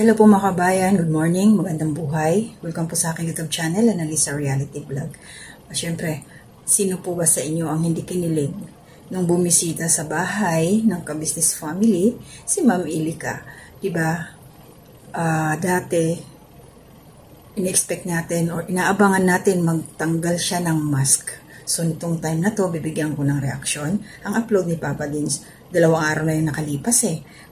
Hello po mga kabayan, good morning, magandang buhay. Welcome po sa aking YouTube channel, Analisa Reality Vlog. Siyempre, sino po ba sa inyo ang hindi kinilig nung bumisita sa bahay ng ka-business family, si Ma'am Ilika? Diba, dati, in-expect natin or inaabangan natin magtanggal siya ng mask. So, nitong time na to, bibigyan ko ng reaksyon. Ang upload ni Papa Dins, 2 araw na yung nakalipas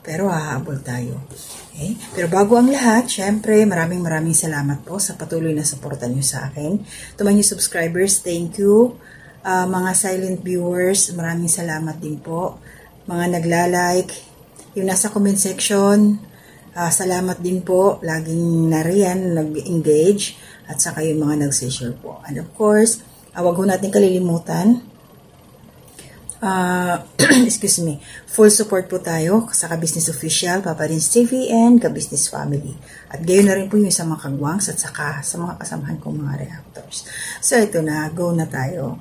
pero hahabol tayo. Okay? Pero bago ang lahat, syempre, maraming salamat po sa patuloy na suporta nyo sa akin. To my new subscribers, thank you. Mga silent viewers, maraming salamat din po. Mga nagla-like, yung nasa comment section, salamat din po. Laging nariyan, nag-engage, at saka yung mga nag-share po. And of course, wag ho natin kalilimutan, excuse me, full support po tayo sa Ka-Business Official, Papa Dins TV, and Ka-Business Family. At gayon na rin po yung sa mga kagwangs at saka sa mga kasamahan kong mga reactors. So ito na, go na tayo.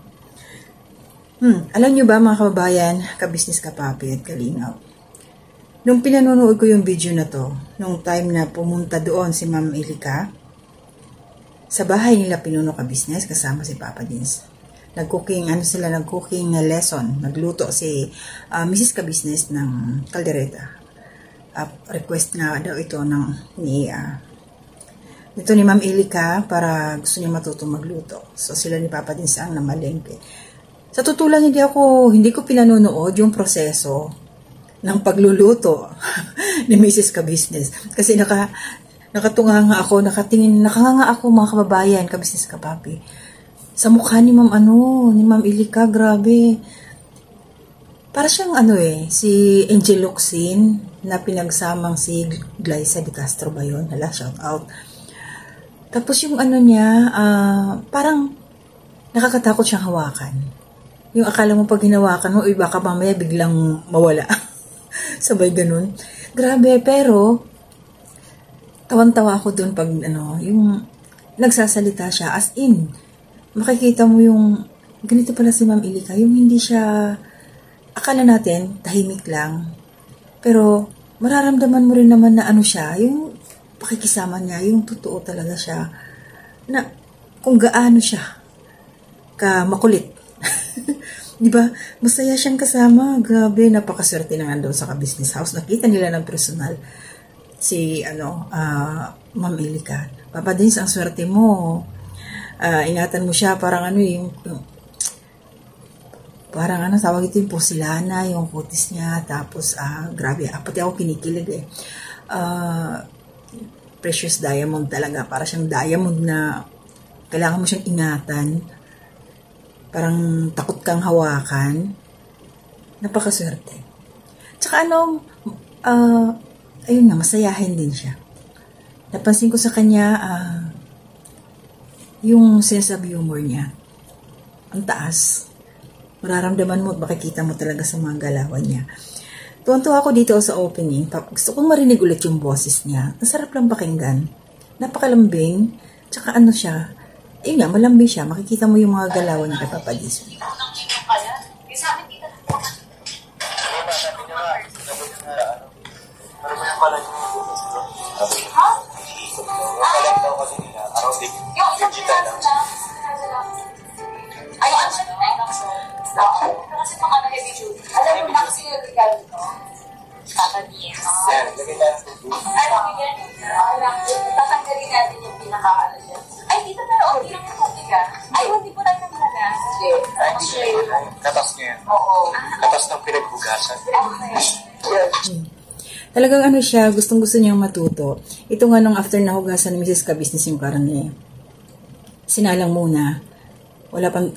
Alam nyo ba mga kababayan, Ka-Business, Kapapi at Kalinaw, nung pinanonood ko yung video na to, nung time na pumunta doon si Ma'am Ilika, sa bahay nila Pinuno Ka-Business kasama si Papa Dins. Nag-cooking na lesson. Nagluto si Mrs. Ka-Business ng kaldereta. Request na daw ito nito ni Ma'am Ilika para gusto niya matutong magluto. So sila ni Papa Dins ang namalengke. Sa totoo lang, hindi ko pinanonood yung proseso ng pagluluto ni Mrs. Ka-Business. Kasi nakatunganga ako, nakanganga ako mga kababayan, Ka-Business, Kapapi. Sa mukha ni Ma'am Ilika, grabe. Para siyang si Angel Locsin na pinagsamang si Glyza de Castro ba yun? Hala, shout out. Tapos yung niya, parang nakakatakot siyang hawakan. Yung akala mo pag hinawakan mo, baka mamaya biglang mawala. Sabay ganun. Grabe, pero tawan-tawa ako dun pag yung nagsasalita siya as in. Makikita mo yung ganito pala si Ma'am Ilika, yung hindi siya, akala natin tahimik lang, pero mararamdaman mo rin naman na siya, yung pakikisama niya, yung totoo talaga siya, na kung gaano siya ka makulit. Diba? Masaya siyang kasama. Grabe, napakaswerte na nga doon sa Ka-Business House. Nakita nila ng personal si Ma'am Ilika. Papa Dins, ang swerte mo. Ingatan mo siya, parang parang tawag ito yung porcelana, yung kutis niya, tapos, grabe, pati ako kinikilig precious diamond talaga, para siyang diamond na kailangan mo siyang ingatan, parang takot kang hawakan, napakaswerte. Tsaka ayun nga, masayahin din siya. Napansin ko sa kanya, yung sense of humor niya, ang taas. Mararamdaman mo at makikita mo talaga sa mga galawan niya. Tuwan-tuwa ako dito sa opening. Gusto kong marinig ulit yung boses niya. Ang sarap lang pakinggan. Napakalambing. Tsaka siya. Ayun nga, malambing siya. Makikita mo yung mga galawan niya kay Papa Dins. Tatanggalin natin yung pinaka-ano niya. Ay, dito na okay lang yung tubig Ay, hindi po tayo naglala. Katas niya. Oo. Katas ng pinaghugasan. Talagang siya, gustong-gusto niyang matuto. Ito nga nung after na hugasan ni Mrs. Ka-Business yung karne, sinalang muna. Wala pang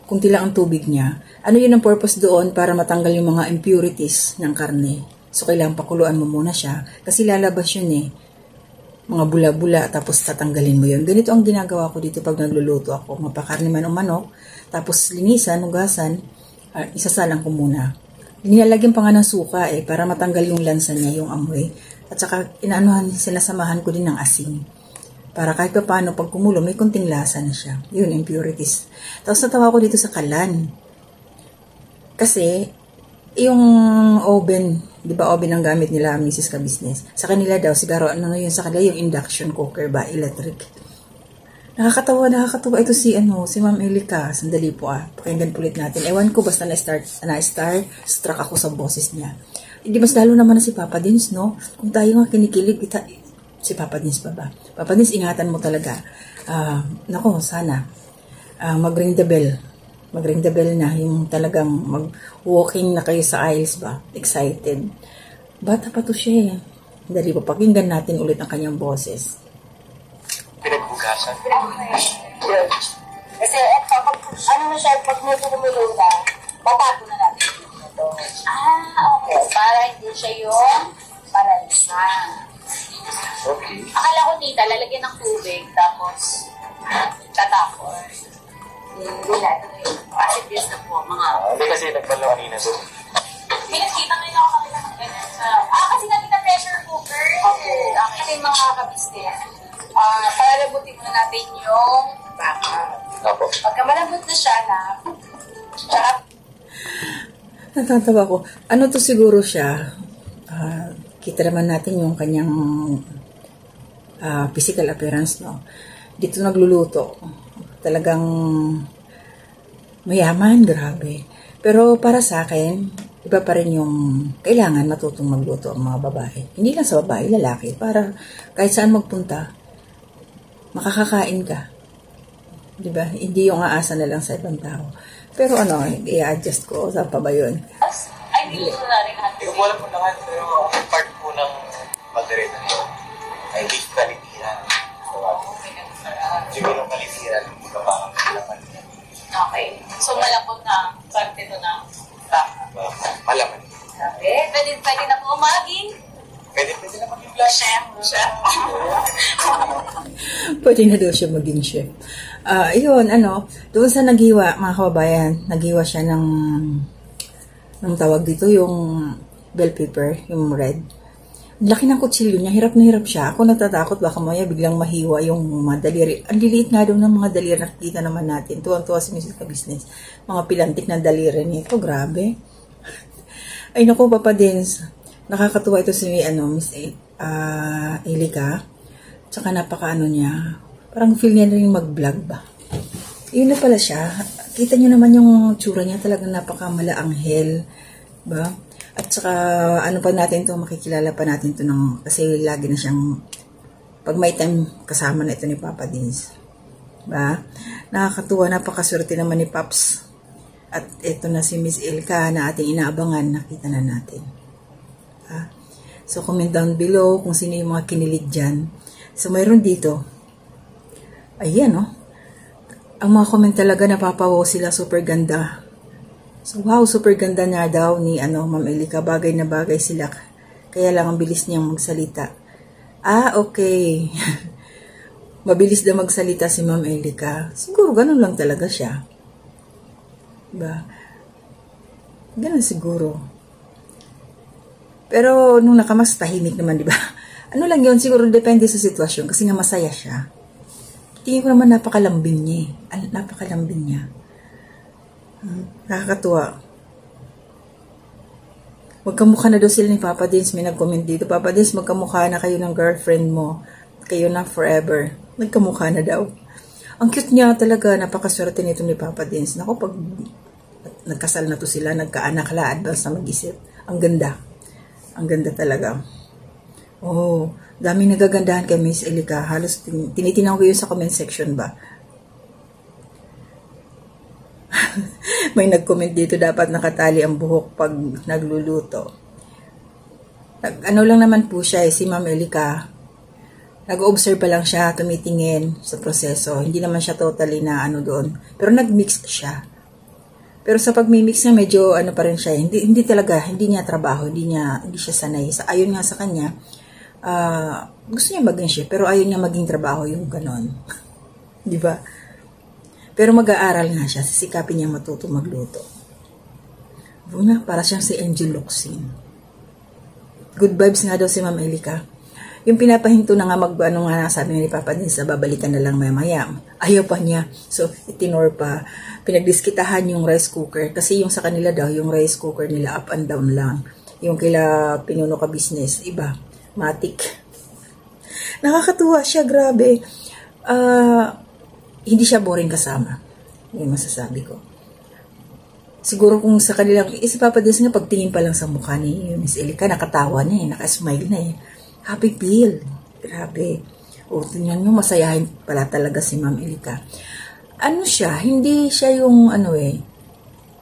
kunti lang ang tubig niya. Yun ang purpose doon para matanggal yung mga impurities ng karne. So, kailangan pakuluan mo muna siya. Kasi lalabas yun mga bula-bula, tapos tatanggalin mo yun. Ganito ang ginagawa ko dito pag nagluluto ako. Mapakarne man o manok, tapos linisan, hugasan, isasalang ko muna. Nilalagyan pa nga ng suka para matanggal yung lansa niya, yung amoy. At saka, sinasamahan ko din ng asin. Para kahit pa paano, pag kumulo, may kunting lasa na siya. Yun, impurities. Tapos natawa ko dito sa kalan. Kasi, Yung oven, di ba oven ang gamit nila, Mrs. Ka-Business? Sa kanila daw, siguro, ano yun sa kanila, yung induction cooker ba, electric. Nakakatawa ito si Ma'am Elika. Sandali po pakinggan ulit natin. Ewan ko, basta struck ako sa boses niya. Hindi mas lalo naman na si Papa Dins, no? Kung tayo nga kinikilig, si Papa Dins pa ba? Papa Dins, ingatan mo talaga. Nako, sana. Mag-ring the bell. Mag-ring the bell na. Yung talagang mag-walking na kayo sa aisles ba? Excited. Bata pa to siya eh. Dali po, pakinggan natin ulit ang kanyang boses. Pinaghugasan. Good. Kasi, ano na siya, pag medyo lumulula, batago na natin ito. Okay. Para hindi siya yung palansa. Okay. Akala ko, tita, lalagyan ng tubig, tapos tatapon. Hindi natin yun. Acid yes na po, mga... Hindi kasi nagpalo kanina doon. Pinagkita ngayon ako kanila ng ganyan sa... kasi natin na pressure cooker. Okay. Kasi mga kabisnes. Palalabutin muna natin yung baka. Opo. Pagka malambot na siya na... Tsaka... Natatawa ko. Ano to siguro siya? Kita naman natin yung kanyang physical appearance, no? Dito nagluluto. Talagang mayaman, grabe. Pero para sa akin, iba pa rin yung kailangan matutong magluto ang mga babae. Hindi lang sa babae, lalaki. Para kahit saan magpunta, makakakain ka. Diba? Hindi yung aasa na lang sa ibang tao. Pero i-adjust ko. Saan pa ba yun? Ay, hindi ko na rin lahat. Hindi ko alam po lahat, pero ang part po ng Madrid ay beef kalitiran. Yung yung kalitiran, hindi ka pa ang kailangan. Okay. So, malambot na parte ito ng baka. Malaman. Okay. Pwede na po maging Pwede na maging flash. chef. Pwede na daw siya maging chef. Yun, doon sa naghiwa, mga kababayan, naghiwa siya ng tawag dito, yung bell pepper, yung red. Laki ng kutsilyo niya, hirap na hirap siya. Ako natatakot, baka maya biglang mahiwa yung mga daliri. Ang liliit nga daw ng mga daliri, nakikita naman natin. Tuwang-tuwa si Mrs. Ka-Business. Mga pilantik na daliri nito, grabe. Ay naku, Papa Dins, nakakatuwa ito si Miss Elika. Tsaka niya. Parang feel niya rin yung mag-vlog ba. Yun na pala siya. Kita niyo naman yung tsura niya. Talagang napakamalaanghel. Ba? At saka, pa natin to, makikilala pa natin to kasi lagi na siyang, pag may time, kasama na ito ni Papa Dins. Ba? Nakakatuwa, napakaswerte naman ni Paps. At ito na si Miss Elka na ating inaabangan, nakita na natin. Ba? So, comment down below kung sino yung mga kinilig dyan. So, mayroon dito. Ayan, ang mga comment talaga, napapawaw sila, super ganda. So, wow, super ganda nga daw ni Ma'am Elika. Bagay na bagay sila. Kaya lang ang bilis niyang magsalita. Okay. Mabilis na magsalita si Ma'am Elika. Siguro ganun lang talaga siya. Diba? Ganun siguro. Pero nung nakamas, tahimik naman, diba? Ano lang yun, siguro depende sa sitwasyon. Kasi nga masaya siya. Tingin ko naman napakalambing niya. Napakalambing niya. Nakakatuwa. Magkamukha na daw sila ni Papa Dins. May nag-comment dito. Papa Dins, magkamukha na kayo ng girlfriend mo. Kayo na forever. Magkamukha na daw. Ang cute niya talaga. Napakaswerte nito ni Papa Dins. Naku, pag nagkasal na to sila, nagkaanak la, advance na mag-isip. Ang ganda. Ang ganda talaga. Oh, daming nagagandahan kay Miss Elika. Halos tinitinaw ko yun sa comment section ba. May nag-comment dito, dapat nakatali ang buhok pag nagluluto. Lang naman po siya, si Ma'am Elika. Nag-observe pa lang siya, tumitingin sa proseso. Hindi naman siya totally na doon. Pero nag-mix siya. Pero sa pag-mix niya, medyo pa rin siya. Hindi talaga, hindi niya trabaho, hindi siya sanay. Ayon nga sa kanya, gusto niya maging chef, pero ayaw niya maging trabaho yung ganon. Di ba? Pero mag-aaral nga siya, sisikapin niya matuto magluto. Buna, para siyang si Angel Locsin. Good vibes nga daw si Ma'am Elika. Yung pinapahinto na nga nga sabi ni Papa Dins, babalikan na lang maya-maya. Ayaw pa niya. So, itinor pa. Pinagdiskitahan yung rice cooker. Kasi yung sa kanila daw, yung rice cooker nila up and down lang. Yung kila Pinuno Ka Business, iba. Matic. Nakakatuwa siya, grabe. Hindi siya boring kasama. Yung masasabi ko. Siguro kung sa kanilang, si Papa Dins nga, pagtingin pa lang sa mukha ni Miss Elika, nakatawa na nakasmile na Happy feel. Grabe. O, tingnan nyo, masayahin pala talaga si Ma'am Elika. Ano siya, hindi siya yung,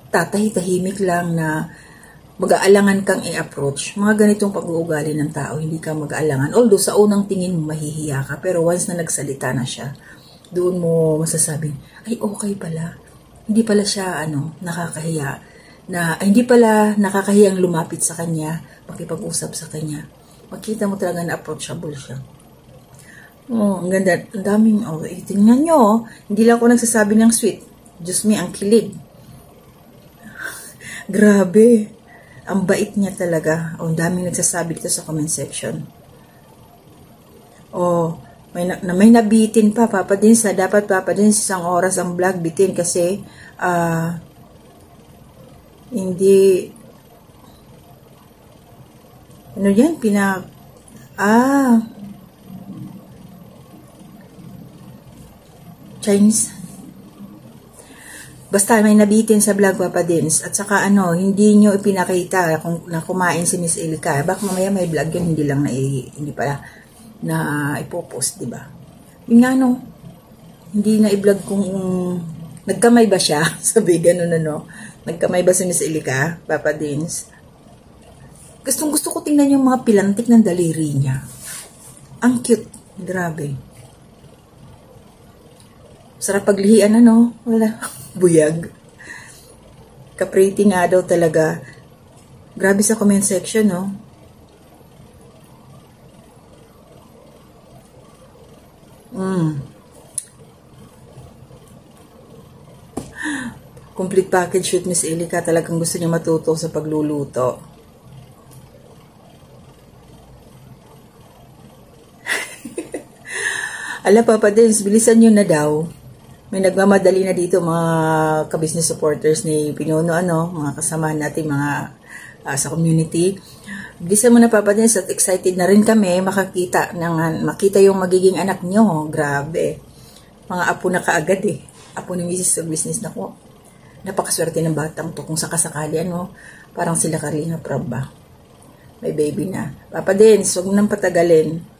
tatahimik lang na mag-aalangan kang i-approach. Mga ganitong pag-uugali ng tao, hindi ka mag-aalangan. Although, sa unang tingin mo, mahihiya ka. Pero once na nagsalita na siya, doon mo masasabing, ay, okay pala. Hindi pala siya, nakakahiya. Hindi pala nakakahiyang lumapit sa kanya, makipag-usap sa kanya. Makita mo talaga na approachable siya. Oh, ang ganda. Ang daming, tingnan nyo, hindi lang ako nagsasabi ng sweet. Diyos me, ang kilig. Grabe. Ang bait niya talaga. Ang daming nagsasabi dito sa comment section. May nabitin pa, Papa Dins. Dapat, Papa Dins, isang oras ang vlog bitin kasi, hindi, yan, Chinese. Basta may nabitin sa vlog, Papa Dins. At saka hindi nyo ipinakita kung kumain si Miss Elika. Baka mamaya may vlog yun, hindi lang hindi pala na ipopost, diba? Yung nga hindi na i-vlog kung nagkamay ba siya. Sabi ganun Nagkamay ba si Miss Elika, Papa Dins? Gusto ko tingnan yung mga pilantik ng daliri niya. Ang cute. Grabe. Sarap paglihian, Wala. Buyag. Kapriti nga daw talaga. Grabe sa comment section, Complete package shoot, Miss Elika. Talagang gusto niya matuto sa pagluluto. Ala, Papa Dins, bilisan nyo na daw. May nagmamadali na dito mga ka-business supporters ni Pinuno, mga kasamahan natin, mga sa community. Bilisan mo na, Papa Dins, at excited na rin kami makita yung magiging anak nyo. Grabe. Mga apo na kaagad Apo ni Mrs. Business na ko. Napakaswerte ng batang to kung sakasakali, parang sila Karina Prab ba. May baby na. Papa Dins, huwag mo nang patagalin.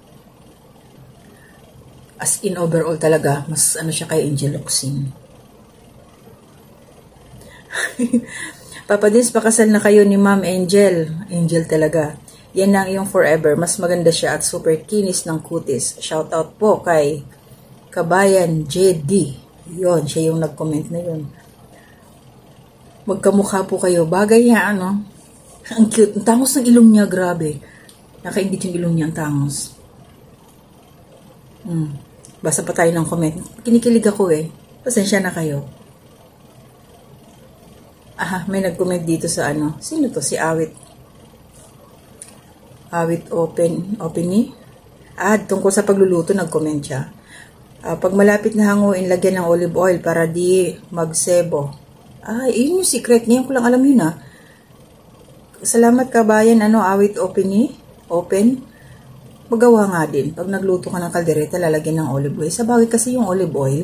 As in overall talaga, mas siya kay Angel Locsin. Papa Dins, pakasal na kayo ni Ma'am Angel. Angel talaga. Yan ang iyong forever. Mas maganda siya at super kinis ng kutis. Shout out po kay Kabayan JD. Yon, siya yung nag-comment na yun. Magkamukha po kayo. Bagay niya, Ang cute. Ang tangos ng ilong niya, grabe. Nakaingit yung ilong niya, ang tangos. Basta pa tayo ng comment. Kinikilig ako Pasensya na kayo. May nag-comment dito sa Sino to? Si Awit. Awit Openi? Tungkol sa pagluluto, nag-comment siya. Pag malapit na hanguin, lagyan ng olive oil para di magsebo. Yun yung secret. Ngayon ko lang alam yun Salamat, Kabayan. Awit Openi? Open? Magawa nga din. Pag nagluto ka ng kaldereta, lalagyan ng olive oil. Sa bagay kasi yung olive oil,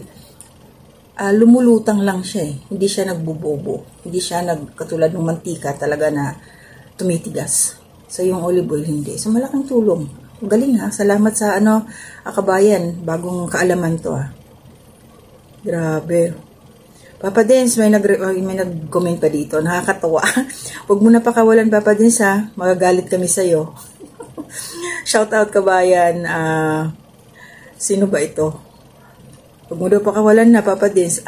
lumulutang lang siya Hindi siya nagbubobo. Hindi siya katulad ng mantika talaga na tumitigas. So yung olive oil hindi. So malaking tulong. Galing Salamat sa Kabayan. Bagong kaalaman to Grabe. Papa Dins, may nag-comment pa dito. Nakakatawa. Huwag mo na pakawalan, Papa Dins Magagalit kami sa'yo. Shout out, Kabayan. Sino ba ito? Huwag mo daw pakawalan na, Papa Dins.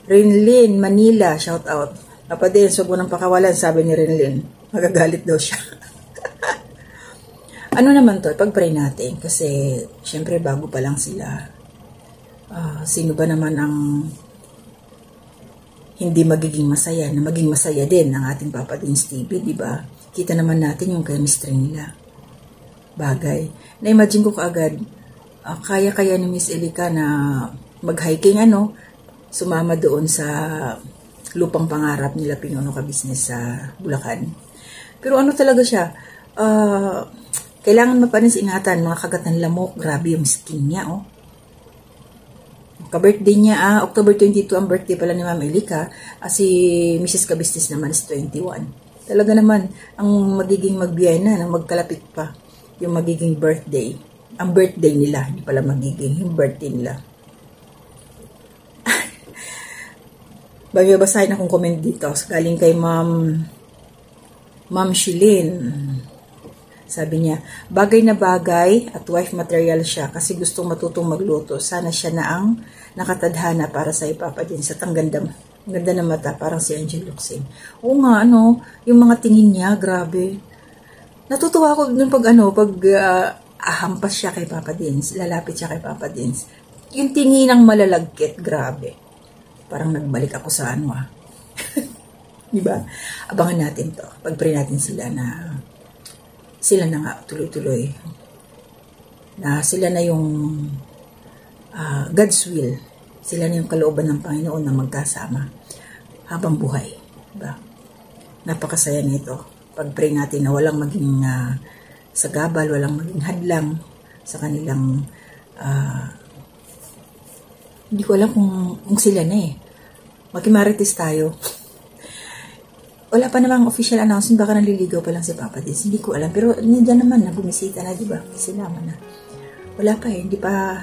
Rinlin, Manila. Shout out. Papa Dins, huwag mo nang pakawalan, sabi ni Rinlin. Magagalit daw siya. Naman to? Pag-pray natin. Kasi, syempre, bago pa lang sila. Sino ba naman ang hindi magiging masaya, na maging masaya din ng ating Papa Dins TV, di ba? Kita naman natin yung chemistry nila. Bagay. Na-imagine ko kaagad, kaya-kaya ni Miss Elika na mag-hiking, sumama doon sa lupang pangarap nila Pinuno Ka-Business sa Bulacan. Pero talaga siya, kailangan mapanis-ingatan, mga kagat ng lamok, grabe yung skin niya, Ka-birthday niya, October 22 ang birthday pala ni Ma'am Elika, si Mrs. Ka-Business naman is 21. Talaga naman, ang magiging magbiyay na, nang magkalapit pa, yung magiging birthday. Ang birthday nila, hindi pala magiging, yung birthday nila. Basahin akong comment dito, galing kay Ma'am Shilin. Sabi niya, bagay na bagay at wife material siya kasi gustong matutong magluto. Sana siya na ang nakatadhana para sa Papa Dins. At ang ganda ng mata, parang si Angel Luxin. Oo nga, yung mga tingin niya, grabe. Natutuwa ako dun pag ahampas siya kay Papa Dins, lalapit siya kay Papa Dins. Yung tingin ng malalagkit, grabe. Parang nagbalik ako sa Diba? Abangan natin to. Pag-pray natin sila na nga tuloy-tuloy. Na sila na yung God's will. Sila na yung kalooban ng Panginoon na magkasama habang buhay. Diba? Napakasaya nito. Pag-pray natin na walang maging sagabal, walang maging hadlang sa kanilang hindi ko alam kung sila na Makimarites tayo. Wala pa namang official announcement, baka naliligaw pa lang si Papa Dins. Hindi ko alam. Pero nandiyan naman na, bumisita na, di ba? Sinama na. Wala pa hindi pa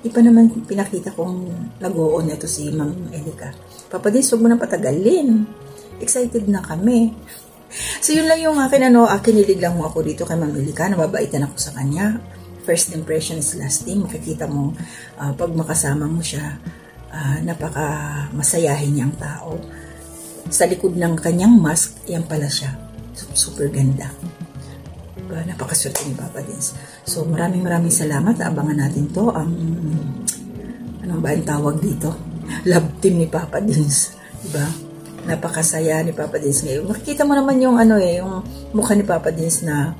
naman pinakita kung nag-o-on ito si Ma'am Elika. Papa Dins, huwag mo nang patagalin. Excited na kami. So, yun lang yung kinilig lang mo ako dito kay Ma'am Elika. Nababaitan ako sa kanya. First impression is lasting. Makikita mo, pag makasama mo siya, napaka masayahin niyang tao. Sa likod ng kanyang mask, yan pala siya. Super ganda. Diba? Napakaswerte ni Papa Dins. So, maraming salamat. Abangan natin to. Anong ba ang tawag dito? Love team ni Papa Dins. Diba? Napakasaya ni Papa Dins ngayon. Makikita mo naman yung yung mukha ni Papa Dins na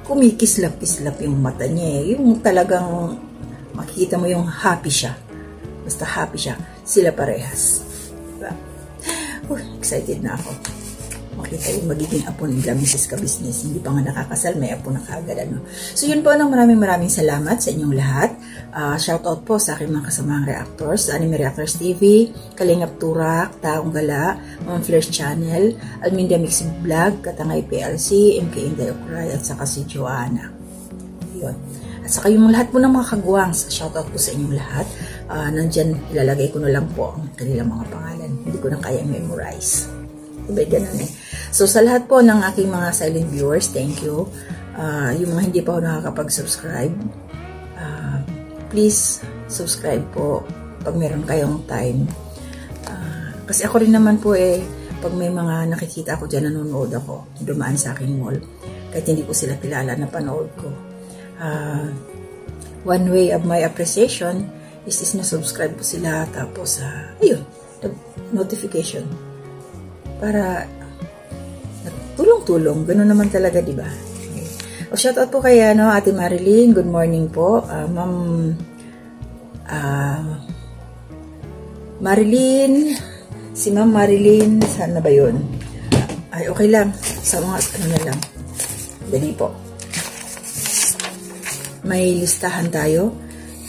kumikislap-kislap yung mata niya. Yung talagang makikita mo yung happy siya. Basta happy siya. Sila parehas. Excited na ako. Makita yung magiging apo nila, Mrs. Ka-Business. Hindi pa nga nakakasal, may apo na kaagad. So yun po, maraming salamat sa inyong lahat. Shoutout po sa aking mga kasamahang reactors, sa Anime Reactors TV, Kalingap Turak, Taong Gala, Ma'am Flair's Channel, Alminda Mixing Vlog, Katangay PLC, MK Inday Okray, at saka si Joanna. Yun. At saka yung lahat po ng mga kagwang, shoutout po sa inyong lahat. Nandyan, ilalagay ko na lang po ang kanilang mga pangalan. Hindi ko na kaya memorize. Diba, ganun So, sa lahat po ng aking mga silent viewers, thank you. Yung mga hindi pa ako nakakapag-subscribe, please, subscribe po pag meron kayong time. Kasi ako rin naman po pag may mga nakikita ako dyan, nanonood ako, dumaan sa aking wall. Kahit hindi ko sila kilala, napanood ko. One way of my appreciation is na-subscribe po sila, tapos ayun, notification para tulong-tulong, ganoon naman talaga, di ba? Okay. Shoutout po kay Ate Marilyn, good morning po. Marilyn, si Ma'am Marilyn, saan na ba yun? Ay, okay lang, sa mga na lang, dali po. May listahan tayo.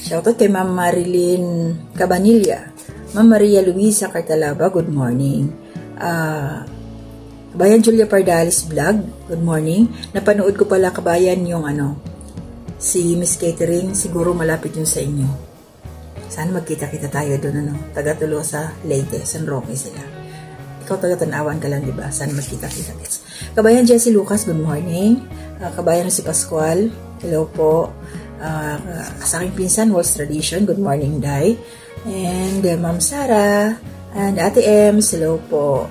Shoutout kay Ma'am Marilyn Cabanilla. Ma'am Maria Luisa Cartalaba, good morning. Kabayan Julia Pardalis Vlog, good morning. Napanood ko pala, kabayan, yung si Miss Catering, siguro malapit yun sa inyo. Sana magkita-kita tayo doon, taga-Tolosa, Leyte, San Roque sila. Ikaw taga-Tanawan ka lang, diba? Sana magkita-kita. Kabayan Jessie Lucas, good morning. Kabayan si Pascual, hello po. Sa aking pinsan, Walls Tradition, good morning, Day. And Ma'am Sarah, and Ate Ems, hello po.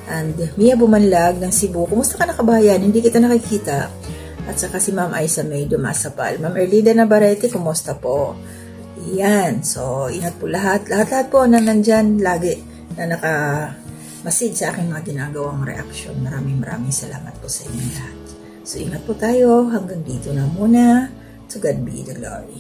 And Mia Bumanlag ng Cebu, kumusta ka na, kabayan? Hindi kita nakikita. At saka si Ma'am Aisa May Dumasapal. Ma'am Erlida Navarrete, kumusta po? Yan, so ingat po lahat. Lahat po na nandyan lagi na nakamasid sa aking mga ginagawang reaction. Maraming salamat po sa inyo lahat. So ingat po tayo, hanggang dito na muna. To God be the glory.